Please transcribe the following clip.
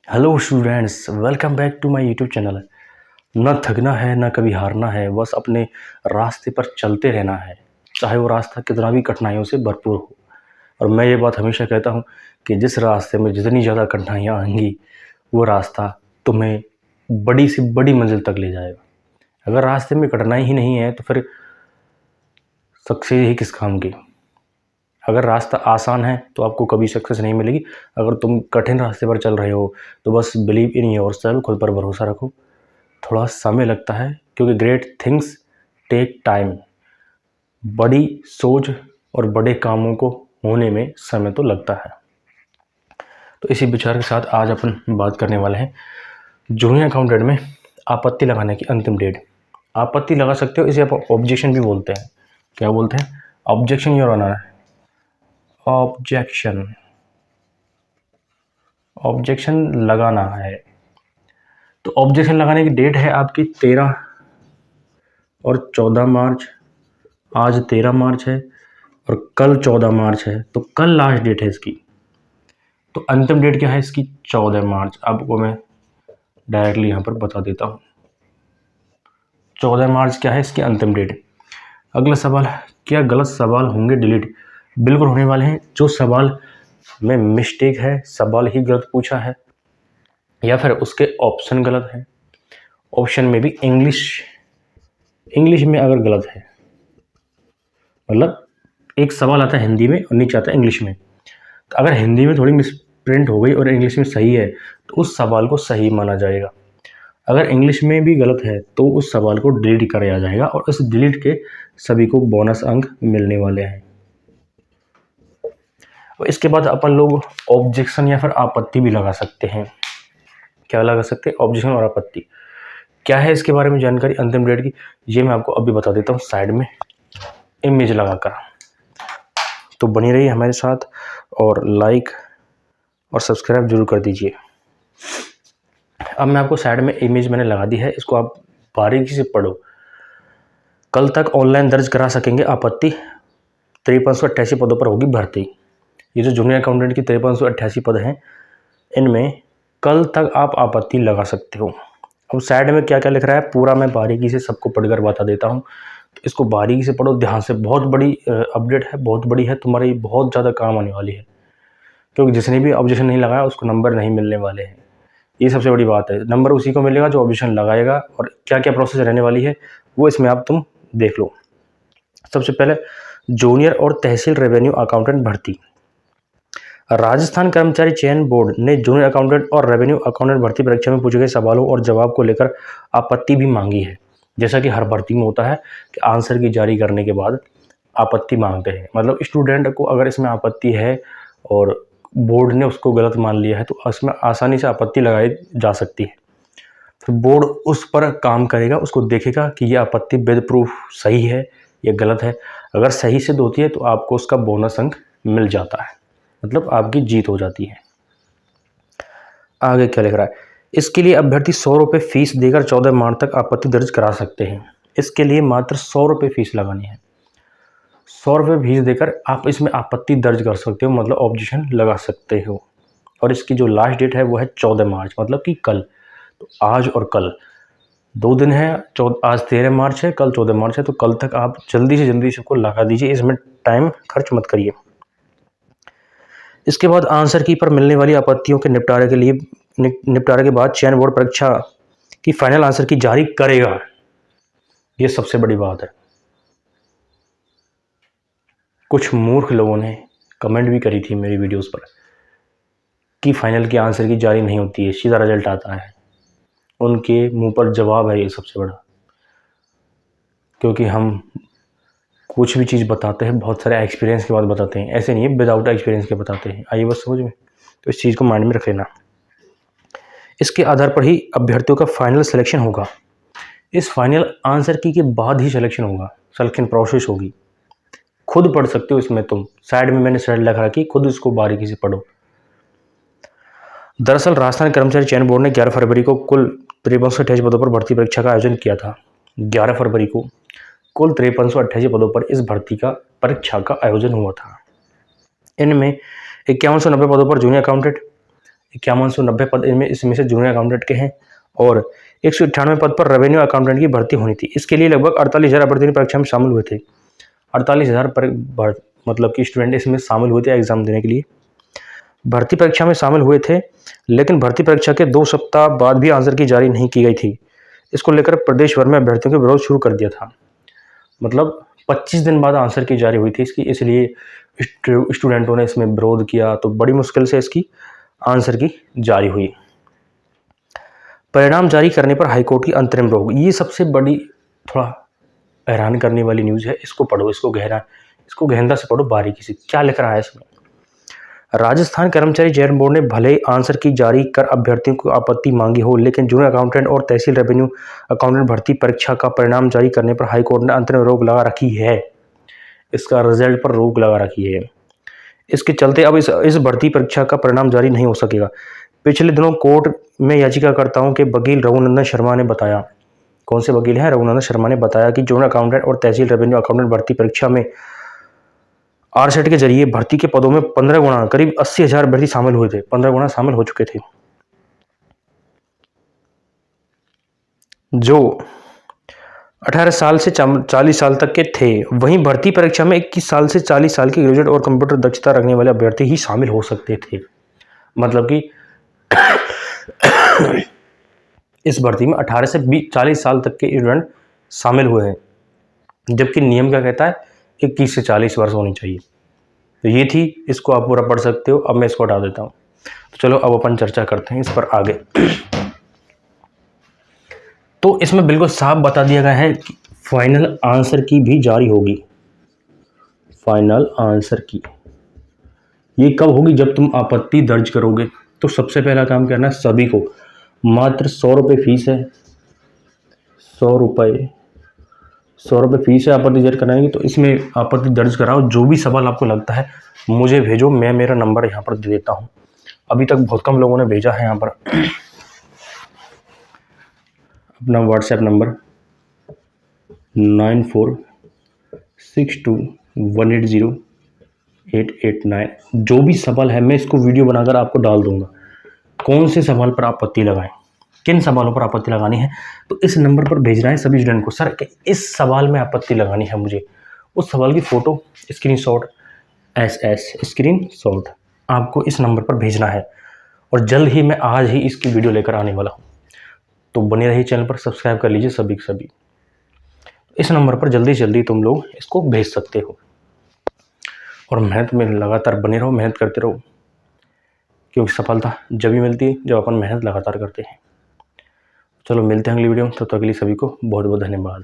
Hello students, welcome back to my YouTube channel. न थकना है न कभी हारना है, बस अपने रास्ते पर चलते रहना है, चाहे वो रास्ता कितना भी कठिनाइयों से भरपूर हो। और मैं ये बात हमेशा कहता हूँ कि जिस रास्ते में जितनी ज़्यादा कठिनाइयाँ आएंगी वो रास्ता तुम्हें बड़ी से बड़ी मंजिल तक ले जाएगा। अगर रास्ते में कठिनाई ही नहीं है तो फिर सक्सेस ही किस काम की। अगर रास्ता आसान है तो आपको कभी सक्सेस नहीं मिलेगी। अगर तुम कठिन रास्ते पर चल रहे हो तो बस बिलीव इन योरसेल्फ, खुद पर भरोसा रखो। थोड़ा समय लगता है क्योंकि ग्रेट थिंग्स टेक टाइम। बड़ी सोच और बड़े कामों को होने में समय तो लगता है। तो इसी विचार के साथ आज अपन बात करने वाले हैं जूनियर अकाउंटेंट में आपत्ति लगाने की अंतिम डेट। आपत्ति लगा सकते हो, इसे आप ऑब्जेक्शन भी बोलते हैं। क्या बोलते हैं? Objection your honour. Objection objection लगाना है। तो ऑब्जेक्शन लगाने की डेट है आपकी 13 और 14 मार्च। आज 13 मार्च है और कल 14 मार्च है, तो कल लास्ट डेट है इसकी। तो अंतिम डेट क्या है इसकी? 14 मार्च। आपको मैं डायरेक्टली यहाँ पर बता देता हूँ 14 मार्च क्या है इसकी अंतिम डेट। अगला सवाल, क्या गलत सवाल होंगे डिलीट? बिल्कुल होने वाले हैं। जो सवाल में मिस्टेक है, सवाल ही गलत पूछा है या फिर उसके ऑप्शन गलत है, ऑप्शन में भी इंग्लिश में अगर गलत है, मतलब एक सवाल आता है हिंदी में और नीचे आता है इंग्लिश में, तो अगर हिंदी में थोड़ी मिसप्रिंट हो गई और इंग्लिश में सही है तो उस सवाल को सही माना जाएगा। अगर इंग्लिश में भी गलत है तो उस सवाल को डिलीट कराया जाएगा और उस डिलीट के सभी को बोनस अंक मिलने वाले हैं। और इसके बाद अपन लोग ऑब्जेक्शन या फिर आपत्ति भी लगा सकते हैं। क्या लगा सकते हैं? ऑब्जेक्शन और आपत्ति। क्या है इसके बारे में जानकारी अंतिम डेट की, ये मैं आपको अभी बता देता हूँ साइड में इमेज लगाकर। तो बनी रहिए हमारे साथ और लाइक और सब्सक्राइब जरूर कर दीजिए। अब मैं आपको साइड में इमेज मैंने लगा दी है, इसको आप बारीकी से पढ़ो। कल तक ऑनलाइन दर्ज करा सकेंगे आपत्ति। 5388 पदों पर होगी भर्ती। ये जो जूनियर अकाउंटेंट की 5388 पद हैं, इनमें कल तक आप आपत्ति लगा सकते हो। अब साइड में क्या क्या लिख रहा है पूरा मैं बारीकी से सबको पढ़कर बता देता हूँ, तो इसको बारीकी से पढ़ो ध्यान से। बहुत बड़ी अपडेट है, बहुत बड़ी है, तुम्हारी बहुत ज़्यादा काम आने वाली है, क्योंकि जिसने भी ऑब्जेक्शन नहीं लगाया उसको नंबर नहीं मिलने वाले हैं। ये सबसे बड़ी बात है, नंबर उसी को मिलेगा जो ऑब्जेक्शन लगाएगा। और क्या क्या प्रोसेस रहने वाली है वो इसमें आप तुम देख लो। सबसे पहले जूनियर और तहसील रेवेन्यू अकाउंटेंट भर्ती। राजस्थान कर्मचारी चयन बोर्ड ने जूनियर अकाउंटेंट और रेवेन्यू अकाउंटेंट भर्ती परीक्षा में पूछे गए सवालों और जवाब को लेकर आपत्ति भी मांगी है। जैसा कि हर भर्ती में होता है कि आंसर की जारी करने के बाद आपत्ति मांगते हैं। मतलब स्टूडेंट को अगर इसमें आपत्ति है और बोर्ड ने उसको गलत मान लिया है तो उसमें आसानी से आपत्ति लगाई जा सकती है। तो बोर्ड उस पर काम करेगा, उसको देखेगा कि ये आपत्ति विद प्रूफ सही है या गलत है। अगर सही सिद्ध होती है तो आपको उसका बोनस अंक मिल जाता है, मतलब आपकी जीत हो जाती है। आगे क्या लिख रहा है? इसके लिए अभ्यर्थी 100 रुपये फीस देकर 14 मार्च तक आपत्ति दर्ज करा सकते हैं। इसके लिए मात्र 100 रुपये फीस लगानी है। 100 रुपये फीस देकर आप इसमें आपत्ति दर्ज कर सकते हो, मतलब ऑब्जेक्शन लगा सकते हो। और इसकी जो लास्ट डेट है वो है 14 मार्च, मतलब कि कल। तो आज और कल 2 दिन है। आज 13 मार्च है, कल 14 मार्च है, तो कल तक आप जल्दी से जल्दी इसको लगा दीजिए, इसमें टाइम खर्च मत करिए। इसके बाद आंसर की पर मिलने वाली आपत्तियों के निपटारे के बाद चयन बोर्ड परीक्षा की फाइनल आंसर की जारी करेगा। ये सबसे बड़ी बात है। कुछ मूर्ख लोगों ने कमेंट भी करी थी मेरी वीडियोस पर कि फाइनल के आंसर की जारी नहीं होती है, सीधा रिजल्ट आता है। उनके मुंह पर जवाब है ये सबसे बड़ा, क्योंकि हम कुछ भी चीज़ बताते हैं बहुत सारे एक्सपीरियंस के बाद बताते हैं, ऐसे नहीं है विदाउट एक्सपीरियंस के बताते हैं। आइए बस समझ में, तो इस चीज़ को माइंड में रख लेना। इसके आधार पर ही अभ्यर्थियों का फाइनल सिलेक्शन होगा। इस फाइनल आंसर की के बाद ही सिलेक्शन होगा, सिलेक्शन प्रोसेस होगी। खुद पढ़ सकते हो इसमें तुम, साइड में मैंने स्लाइड लगा रखी, खुद इसको बारीकी से पढ़ो। दरअसल राजस्थान कर्मचारी चयन बोर्ड ने 11 फरवरी को कुल 5388 पदों पर भर्ती परीक्षा का आयोजन किया था। 11 फरवरी को कुल 5388 पदों पर इस भर्ती का परीक्षा का आयोजन हुआ था। इनमें 5190 पदों पर जूनियर अकाउंटेंट, 5190 पद इसमें से जूनियर अकाउंटेंट के हैं और 198 पद पर रेवेन्यू अकाउंटेंट की भर्ती होनी थी। इसके लिए लगभग 48,000 अभ्यर्थी परीक्षा में शामिल हुए थे। 48,000 मतलब कि स्टूडेंट इसमें शामिल हुए थे एग्जाम देने के लिए, भर्ती परीक्षा में शामिल हुए थे। लेकिन भर्ती परीक्षा के 2 सप्ताह बाद भी आंसर की जारी नहीं की गई थी। इसको लेकर प्रदेश भर में अभ्यर्थियों के विरोध शुरू कर दिया था। मतलब 25 दिन बाद आंसर की जारी हुई थी इसकी, इसलिए स्टूडेंटों ने इसमें विरोध किया, तो बड़ी मुश्किल से इसकी आंसर की जारी हुई। परिणाम जारी करने पर हाईकोर्ट की अंतरिम रोक, ये सबसे बड़ी थोड़ा हैरान करने वाली न्यूज़ है। इसको पढ़ो, इसको गहनता से पढ़ो, बारीकी से क्या लिख रहा है इसमें। राजस्थान कर्मचारी चयन बोर्ड ने भले आंसर की जारी कर अभ्यर्थियों को आपत्ति मांगी हो, लेकिन जूनियर अकाउंटेंट और तहसील रेवेन्यू अकाउंटेंट भर्ती परीक्षा का परिणाम जारी करने पर हाईकोर्ट ने अंतरिम रोक लगा रखी है। इसका रिजल्ट पर रोक लगा रखी है। इसके चलते अब इस भर्ती परीक्षा का परिणाम जारी नहीं हो सकेगा। पिछले दिनों कोर्ट में याचिकाकर्ताओं के वकील रघुनंदन शर्मा ने बताया, कौन से वकील हैं? रघुनंदन शर्मा ने बताया कि जूनियर अकाउंटेंट और तहसील रेवेन्यू अकाउंटेंट भर्ती परीक्षा में आरसेट के जरिए भर्ती के पदों में 15 गुना करीब 80,000 अभ्यर्थी शामिल हुए थे, 15 गुना शामिल हो चुके थे। जो 18 साल से 40 साल तक के थे। वहीं भर्ती परीक्षा में 21 साल से 40 साल के ग्रेजुएट और कंप्यूटर दक्षता रखने वाले अभ्यर्थी ही शामिल हो सकते थे। मतलब कि इस भर्ती में 18 से 40 साल तक के स्टूडेंट शामिल हुए हैं, जबकि नियम क्या कहता है 21 से 40 वर्ष होनी चाहिए। तो ये थी, इसको आप पूरा पढ़ सकते हो। अब मैं इसको हटा देता हूँ। तो चलो अब अपन चर्चा करते हैं इस पर आगे। तो इसमें बिल्कुल साफ बता दिया गया है कि फाइनल आंसर की भी जारी होगी। फाइनल आंसर की ये कब होगी? जब तुम आपत्ति दर्ज करोगे। तो सबसे पहला काम करना है सभी को, मात्र 100 रुपये फीस है, 100 रुपये फीस है आपत्ति दर्ज कराएंगे। तो इसमें आपत्ति दर्ज कराओ, जो भी सवाल आपको लगता है मुझे भेजो, मैं मेरा नंबर यहाँ पर दे देता हूँ। अभी तक बहुत कम लोगों ने भेजा है यहाँ पर अपना व्हाट्सएप नंबर 9462180889। जो भी सवाल है मैं इसको वीडियो बनाकर आपको डाल दूंगा, कौन से सवाल पर आपत्ति लगाएं, किन सवालों पर आपत्ति लगानी है। तो इस नंबर पर भेजना है सभी स्टूडेंट को, सर इस सवाल में आपत्ति लगानी है मुझे, उस सवाल की फ़ोटो स्क्रीनशॉट स्क्रीनशॉट आपको इस नंबर पर भेजना है। और जल्द ही मैं आज ही इसकी वीडियो लेकर आने वाला हूँ, तो बने रहिए चैनल पर, सब्सक्राइब कर लीजिए सभी के सभी। इस नंबर पर जल्दी से जल्दी तुम लोग इसको भेज सकते हो। और मेहनत में लगातार बने रहो, मेहनत करते रहो, क्योंकि सफलता जब भी मिलती है जब अपन मेहनत लगातार करते हैं। चलो मिलते हैं अगली वीडियो में, तब तक के लिए सभी को बहुत बहुत धन्यवाद।